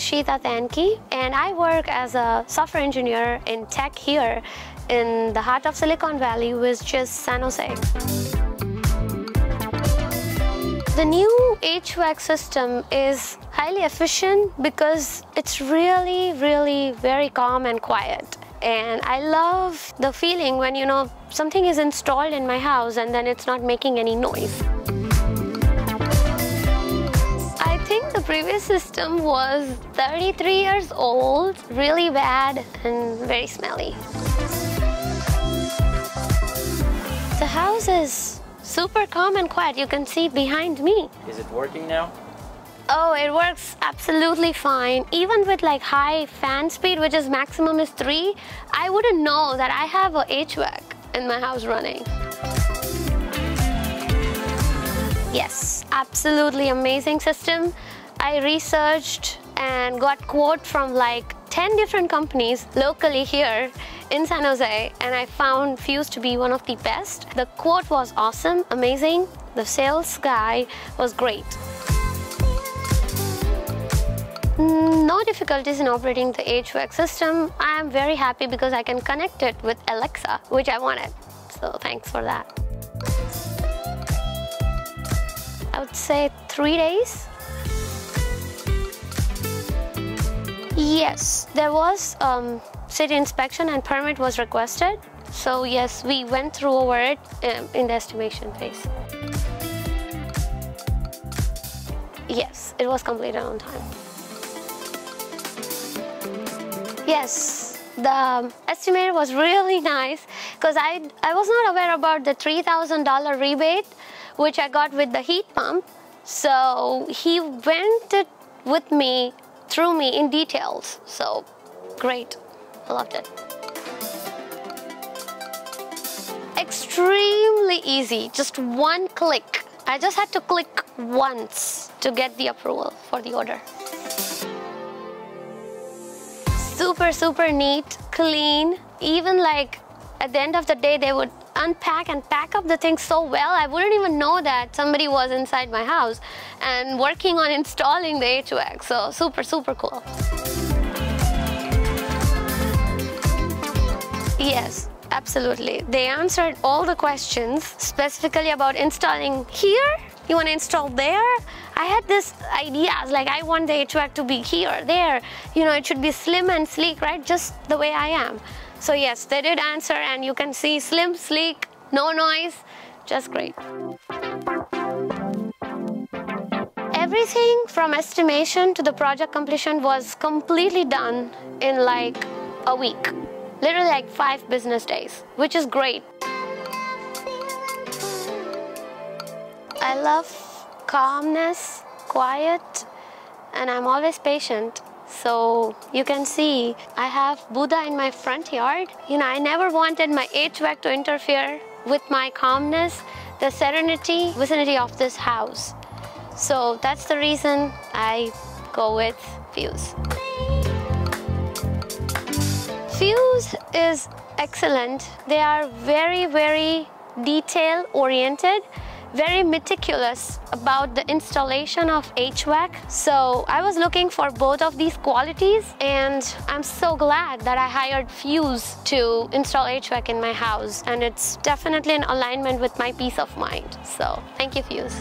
Tanki, and I work as a software engineer in tech here in the heart of Silicon Valley, which is San Jose. The new HVAC system is highly efficient because it's really very calm and quiet. And I love the feeling when, you know, something is installed in my house and then it's not making any noise. I think the previous system was 33 years old, really bad and very smelly. The house is super calm and quiet. You can see behind me. Is it working now? Oh, it works absolutely fine. Even with like high fan speed, which is maximum is 3, I wouldn't know that I have a HVAC in my house running. Yes, absolutely amazing system. I researched and got quote from like 10 different companies locally here in San Jose, and I found Fuse to be one of the best. The quote was awesome, amazing. The sales guy was great. No difficulties in operating the HVAC system. I am very happy because I can connect it with Alexa, which I wanted. So thanks for that. I would say 3 days. Yes, there was city inspection and permit was requested. So yes, we went through over it in the estimation phase. Yes, it was completed on time. Yes, the estimator was really nice because I was not aware about the $3,000 rebate which I got with the heat pump. So he went it with me, through me in details. So great, I loved it. Extremely easy, just one click. I just had to click once to get the approval for the order. Super neat, clean. Even like at the end of the day, they would unpack and pack up the things so well. I wouldn't even know that somebody was inside my house and working on installing the HVAC. So super cool. Yes, absolutely. They answered all the questions specifically about installing here. You want to install there? I had this idea, like I want the HVAC to be here, there. You know, it should be slim and sleek, right? Just the way I am. So yes, they did answer, and you can see slim, sleek, no noise, just great. Everything from estimation to the project completion was completely done in like a week. Literally like 5 business days, which is great. I love calmness, quiet, and I'm always patient. So you can see I have Buddha in my front yard. You know, I never wanted my HVAC to interfere with my calmness, the serenity, vicinity of this house. So that's the reason I go with Fuse. Fuse is excellent. They are very detail oriented, very meticulous about the installation of HVAC. So I was looking for both of these qualities, and I'm so glad that I hired Fuse to install HVAC in my house, and it's definitely in alignment with my peace of mind. So thank you, Fuse.